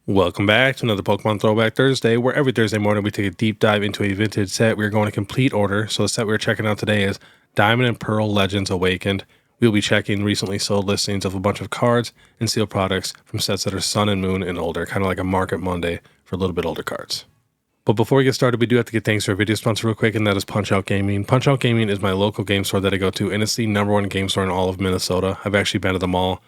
Welcome back to another Pokemon Throwback Thursday, where every Thursday morning we take a deep dive into a vintage set. We're going to complete order. So the set we're checking out today is Diamond and Pearl Legends Awakened. We'll be checking recently sold listings of a bunch of cards and sealed products from sets that are Sun and Moon and older, kind of like a Market Monday for a little bit older cards. But before we get started, we do have to give thanks to our video sponsor real quick, and that is Punch-Out Gaming. Punch-Out Gaming is my local game store that I go to, and it's the #1 game store in all of Minnesota. I've actually been to them all,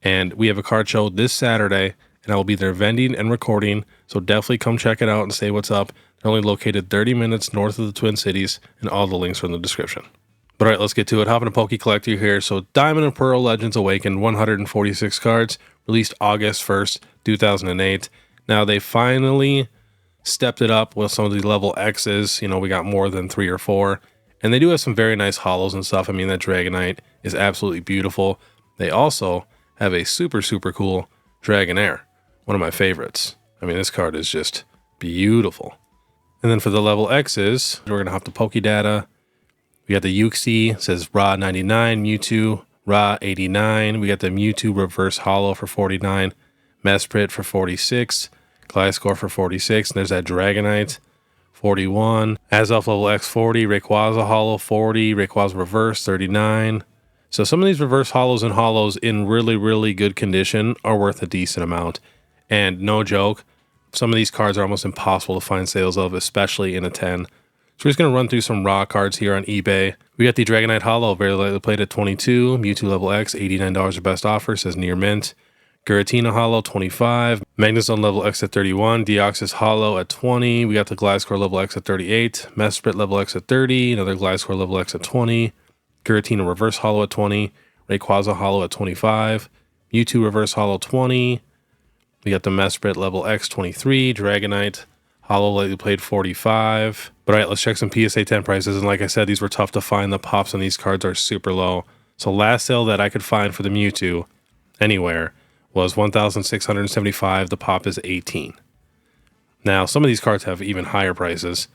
and we have a card show this Saturday, and I will be there vending and recording, so definitely come check it out and say what's up. They're only located 30 minutes north of the Twin Cities, and all the links are in the description. But all right, let's get to it. Hopping a Poke Collector here. So Diamond and Pearl Legends Awakened, 146 cards, released August 1st, 2008. Now they finally stepped it up with some of the level X's. You know, we got more than 3 or 4, and they do have some very nice hollows and stuff. I mean, that Dragonite is absolutely beautiful. They also have a super cool Dragonair, one of my favorites. I mean, this card is just beautiful. And then for the level X's, we're gonna hop to Poke Data. We got the Uxie, it says Ra 99, Mewtwo, Ra 89. We got the Mewtwo Reverse Hollow for 49, Mesprit for 46, Gliscor for 46, and there's that Dragonite, 41. Azelf level X 40, Rayquaza Hollow 40, Rayquaza Reverse 39. So some of these reverse hollows and hollows in really good condition are worth a decent amount. And no joke, some of these cards are almost impossible to find sales of, especially in a 10. So we're just going to run through some raw cards here on eBay. We got the Dragonite Hollow, very lightly played at 22. Mewtwo level X, $89 your best offer, says near mint. Giratina Hollow, 25. Magnezone level X at 31. Deoxys Hollow at 20. We got the Gliscor level X at 38. Mesprit level X at 30. Another Gliscor level X at 20. Giratina Reverse Hollow at 20. Rayquaza Hollow at 25. Mewtwo Reverse Hollow 20. We got the Mesprit level X 23. Dragonite Hollow lightly played 45. But all right, let's check some PSA 10 prices. And like I said, these were tough to find. The pops on these cards are super low. So last sale that I could find for the Mewtwo anywhere was $1,675. The pop is 18. Now, some of these cards have even higher prices.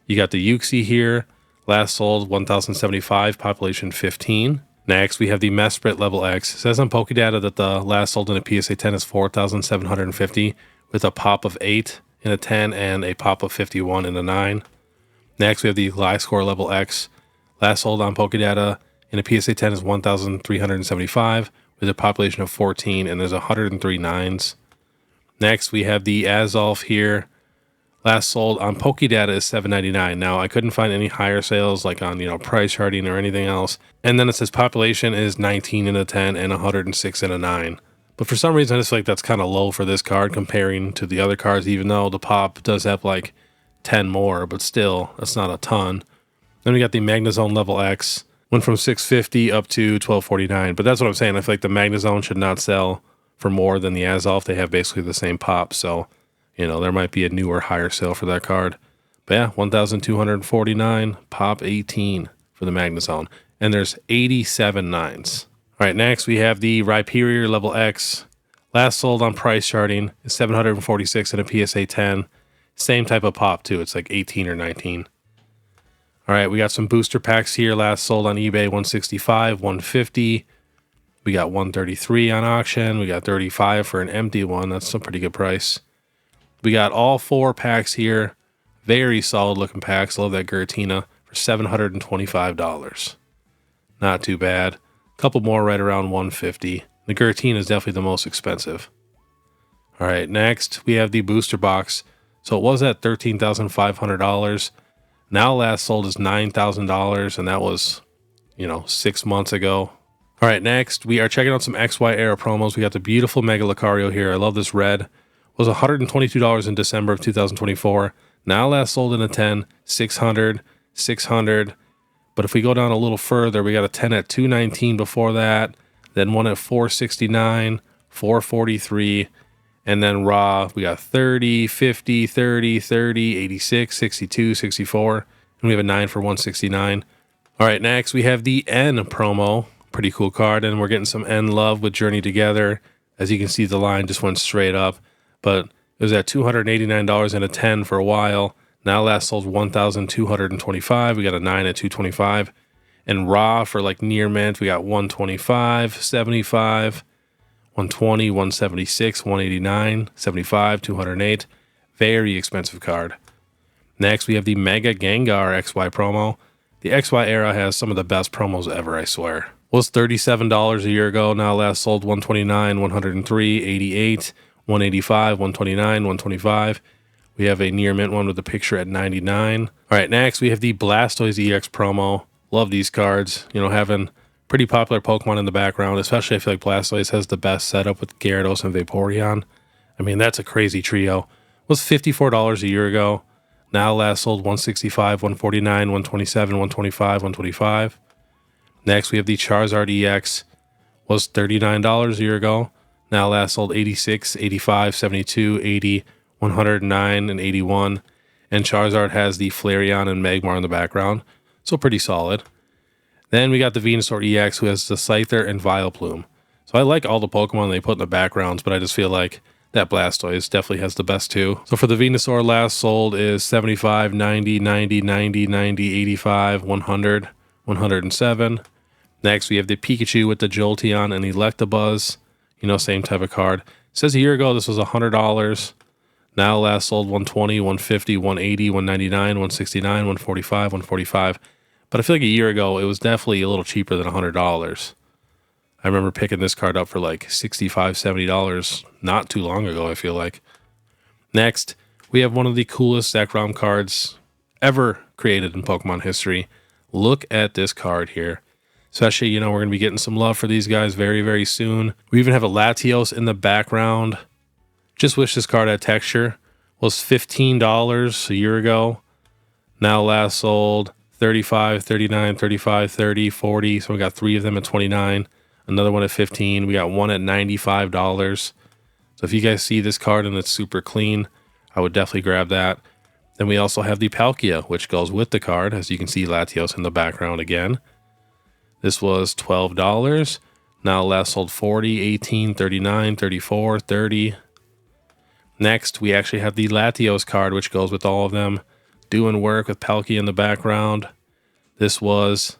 You got the Uxie here. Last sold $1,075, population 15. Next, we have the Mesprit level X. It says on Pokedata that the last sold in a PSA 10 is $4,750 with a pop of 8 in a 10 and a pop of 51 in a 9. Next, we have the Gliscor level X. Last sold on Pokedata in a PSA 10 is $1,375 with a population of 14, and there's 103 9s. Next, we have the Azelf here. Last sold on Pokedata is $7.99. Now, I couldn't find any higher sales like on, price charting or anything else. And then it says population is 19 in a 10 and 106 in a 9. But for some reason, I just feel like that's kind of low for this card comparing to the other cards, even though the pop does have like 10 more, but still, that's not a ton. Then we got the Magnezone level X. Went from $650 up to $1249. But that's what I'm saying. I feel like the Magnezone should not sell for more than the Azelf. They have basically the same pop, so there might be a newer, higher sale for that card. But yeah, $1,249, pop 18 for the Magnezone. And there's 87 9s. All right, next we have the Rhyperior level X. Last sold on price charting is $746 in a PSA 10. Same type of pop too. It's like 18 or 19. All right, we got some booster packs here. Last sold on eBay, $165, $150. We got $133 on auction. We got $35 for an empty one. That's a pretty good price. We got all 4 packs here. Very solid looking packs. Love that Giratina for $725. Not too bad. A couple more right around $150. The Giratina is definitely the most expensive. All right, next we have the booster box. So it was at $13,500. Now last sold is $9,000, and that was, 6 months ago. All right, next we are checking out some XY era promos. We got the beautiful Mega Lucario here. I love this red. Was $122 in December of 2024. Now last sold in a 10, $600, $600. But if we go down a little further, we got a 10 at $219 before that, then one at $469, $443, and then raw, we got 30, 50, 30, 30, 86, 62, 64, and we have a 9 for $169. All right, next we have the N promo. Pretty cool card, and we're getting some N love with Journey Together. As you can see, the line just went straight up. But it was at $289 in a 10 for a while. Now last sold $1,225. We got a 9 at $225. And raw for like near mint, we got $125, $75, 120, 176, 189, 75, 208. Very expensive card. Next, we have the Mega Gengar XY promo. The XY era has some of the best promos ever, I swear. Was $37 a year ago, now last sold 129, 103, 88, 185, 129, 125. We have a near mint one with a picture at 99. All right, next we have the Blastoise EX promo. Love these cards. You know, having pretty popular Pokemon in the background, especially I feel like Blastoise has the best setup with Gyarados and Vaporeon. I mean, that's a crazy trio. Was $54 a year ago. Now last sold 165, 149, 127, 125, 125. Next, we have the Charizard EX. Was $39 a year ago. Now last sold 86, 85, 72, 80, 109, and 81. And Charizard has the Flareon and Magmar in the background. So pretty solid. Then we got the Venusaur EX, who has the Scyther and Vileplume. So I like all the Pokemon they put in the backgrounds, but I just feel like that Blastoise definitely has the best two. So for the Venusaur, last sold is 75, 90, 90, 90, 90, 85, 100, 107. Next, we have the Pikachu with the Jolteon and Electabuzz. You know, same type of card. It says a year ago this was $100. Now last sold 120, 150, 180, 199, 169, 145, 145. But I feel like a year ago it was definitely a little cheaper than $100. I remember picking this card up for like $65, $70 not too long ago, I feel like. Next, we have one of the coolest Zekrom cards ever created in Pokemon history. Look at this card here. Especially, you know, we're going to be getting some love for these guys very, very soon. We even have a Latios in the background. Just wish this card had texture. Was $15 a year ago. Now last sold 35, 39, 35, 30, 40. So we got 3 of them at 29. Another one at 15. We got one at $95. So if you guys see this card and it's super clean, I would definitely grab that. Then we also have the Palkia, which goes with the card. As you can see, Latios in the background again. This was $12. Now last sold 40, 18, 39, 34, 30. Next, we actually have the Latios card, which goes with all of them. Doing work with Palkia in the background. This was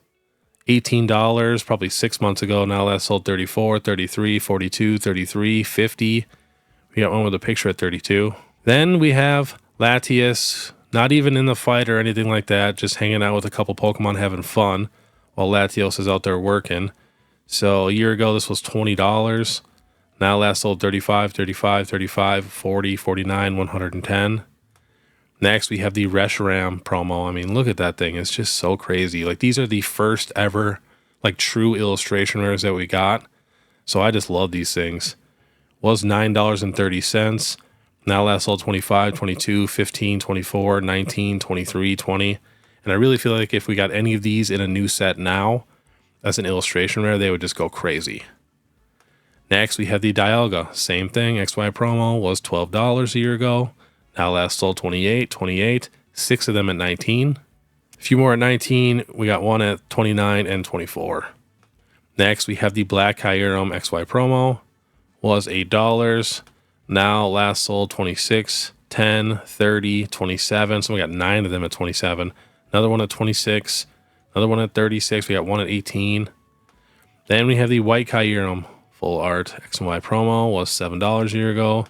$18 probably 6 months ago. Now last sold 34, 33, 42, 33, 50. We got one with a picture at 32. Then we have Latias, not even in the fight or anything like that, just hanging out with a couple Pokemon having fun while Latios is out there working. So a year ago this was $20. Now last sold 35, 35, 35, 40, 49, 110. Next, we have the Reshiram promo. I mean, look at that thing. It's just so crazy. Like, these are the first ever, like, true illustration rares that we got. So I just love these things. Was $9.30. Now last sold 25, 22, 15, 24, 19, 23, 20. And I really feel like if we got any of these in a new set now, as an illustration rare, they would just go crazy. Next, we have the Dialga. Same thing. XY promo was $12 a year ago. Now last sold 28, 28. 6 of them at 19. A few more at 19. We got one at 29 and 24. Next, we have the Black Kyurem XY promo. Was $8. Now last sold 26, 10, 30, 27. So we got 9 of them at 27. Another one at 26. Another one at 36. We got one at 18. Then we have the White Kyurem full art X and Y promo. Was $7 a year ago.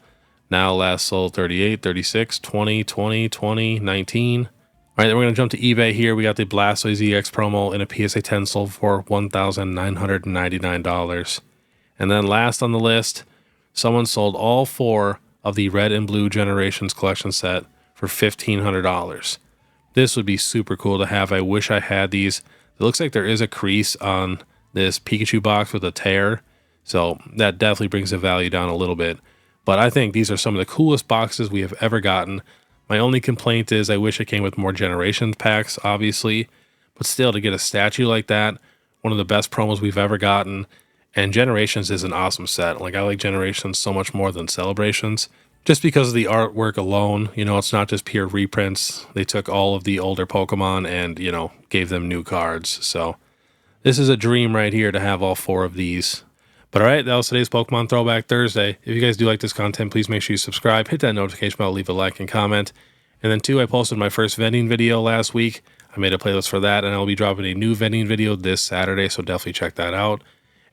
Now last sold 38, 36, 20, 20, 20, 19. All right, then we're going to jump to eBay here. We got the Blastoise EX promo in a PSA 10 sold for $1,999. And then last on the list, someone sold all 4 of the Red and Blue Generations collection set for $1,500. This would be super cool to have. I wish I had these. It looks like there is a crease on this Pikachu box with a tear. So that definitely brings the value down a little bit. But I think these are some of the coolest boxes we have ever gotten. My only complaint is I wish it came with more Generations packs, obviously. But still, to get a statue like that, one of the best promos we've ever gotten. And Generations is an awesome set. Like, I like Generations so much more than Celebrations. Just because of the artwork alone, you know, it's not just pure reprints. They took all of the older Pokemon and, you know, gave them new cards. So this is a dream right here to have all 4 of these. But all right, that was today's Pokemon Throwback Thursday. If you guys do like this content, please make sure you subscribe, hit that notification bell, leave a like and comment. And then 2, I posted my first vending video last week. I made a playlist for that, and I'll be dropping a new vending video this Saturday, so definitely check that out.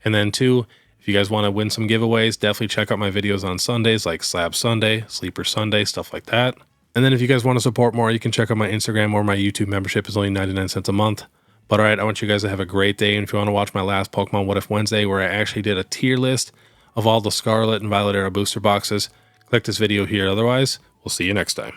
And then 2, if If you guys want to win some giveaways, definitely check out my videos on Sundays like Slab Sunday, Sleeper Sunday, stuff like that. And then if you guys want to support more, you can check out my Instagram or my YouTube membership is only 99 cents a month. But all right, I want you guys to have a great day. And if you want to watch my last Pokemon What If Wednesday, where I actually did a tier list of all the Scarlet and Violet Era booster boxes, click this video here. Otherwise, we'll see you next time.